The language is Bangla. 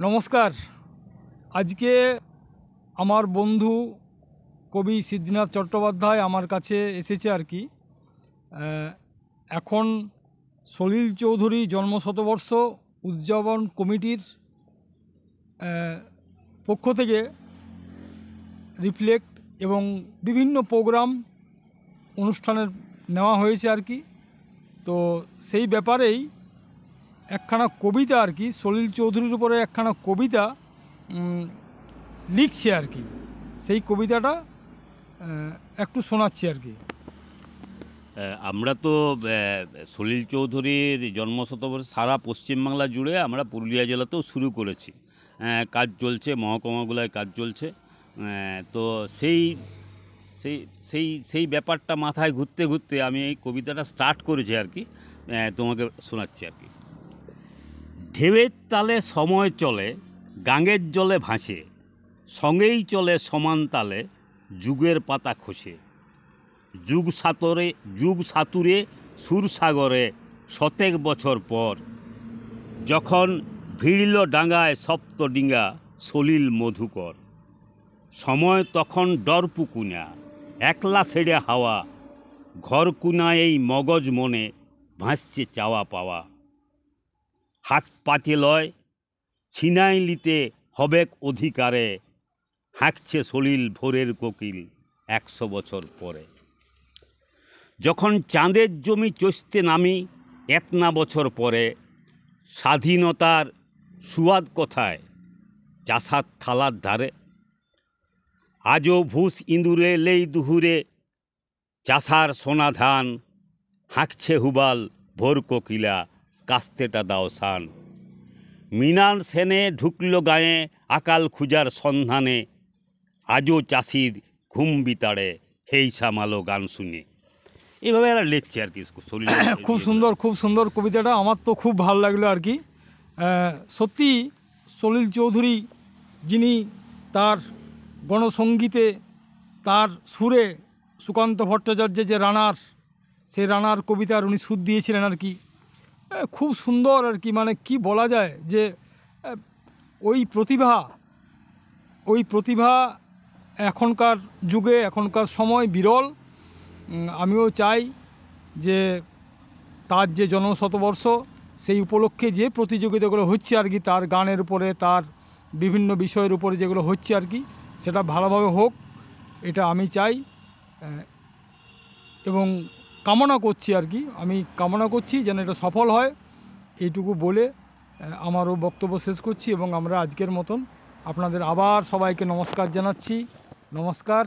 নমস্কার। আজকে আমার বন্ধু কবি সিদ্ধিনাথ চট্টোপাধ্যায় আমার কাছে এসেছে আর কি। এখন সলিল চৌধুরী জন্মশতবর্ষ উদযাপন কমিটির পক্ষ থেকে রিফ্লেক্ট এবং বিভিন্ন প্রোগ্রাম অনুষ্ঠানের নেওয়া হয়েছে আর কি। তো সেই ব্যাপারেই একখানা কবিতা আর কি, সলিল চৌধুরীর উপরে একখানা কবিতা লিখছে আর কি। সেই কবিতাটা একটু শোনাচ্ছি আর কি। আমরা তো সলিল চৌধুরীর জন্মশতবর্ষ সারা পশ্চিমবাংলা জুড়ে আমরা পুরুলিয়া জেলাতেও শুরু করেছি, কাজ চলছে, মহকুমাগুলোয় কাজ চলছে। তো সেই সেই সেই সেই ব্যাপারটা মাথায় ঘুরতে ঘুরতে আমি এই কবিতাটা স্টার্ট করেছি আর কি, তোমাকে শোনাচ্ছি আর কি। ঢেউয়ের তালে সময় চলে, গাঙের জলে ভাসে, সঙ্গেই চলে সমান তালে যুগের পাতা খসে। যুগ সাতুরে সুরসাগরে শতেক বছর পর, যখন ভিড়ল ডাঙায় সপ্তডিঙ্গা সলিল মধুকর। সময় তখন ডরপুকুনা, একলা ছেড়ে হাওয়া, ঘর কুনায় এই মগজ মনে ভাসছে চাওয়া পাওয়া। হাত পাতে লয় ছিনাইলিতে হবেক অধিকারে, হাঁকছে সলিল ভোরের কোকিল 100 বছর পরে। যখন চাঁদের জমি চষতে নামি এতনা বছর পরে, স্বাধীনতার সুয়াদ কোথায় চাষার থালার ধারে। আজও ভুষ ইঁদুরে লেই দুহুরে চাষার সোনা ধান, হাঁকছে হুবাল ভোর কোকিলা কাস্তেটা দাও সান। মৃণাল সেনে ঢুকল গায়ে আকাল খুঁজার সন্ধানে, আজও চাষির ঘুম বিতাড়ে হেই সামালো গান শুনে। এইভাবে এরা লিখছে আর কি। খুব সুন্দর কবিতাটা, আমার তো খুব ভালো লাগলো আর কি। সত্যি সলিল চৌধুরী, যিনি তার গণসঙ্গীতে তার সুরে সুকান্ত ভট্টাচার্যের যে রানার, সেই রানার কবিতার উনি সুর দিয়েছিলেন আর কি। খুব সুন্দর আর কি, মানে কি বলা যায় যে ওই প্রতিভা এখনকার যুগে, এখনকার সময় বিরল। আমিও চাই যে তার যে জন্মশতবর্ষ, সেই উপলক্ষে যে প্রতিযোগিতাগুলো হচ্ছে আর কি, তার গানের উপরে, তার বিভিন্ন বিষয়ের উপরে যেগুলো হচ্ছে আর কি, সেটা ভালোভাবে হোক, এটা আমি চাই এবং কামনা করছি আর কি। আমি কামনা করছি যেন এটা সফল হয়। এইটুকু বলে আমারও বক্তব্য শেষ করছি এবং আমরা আজকের মতন আপনাদের আবার সবাইকে নমস্কার জানাচ্ছি। নমস্কার।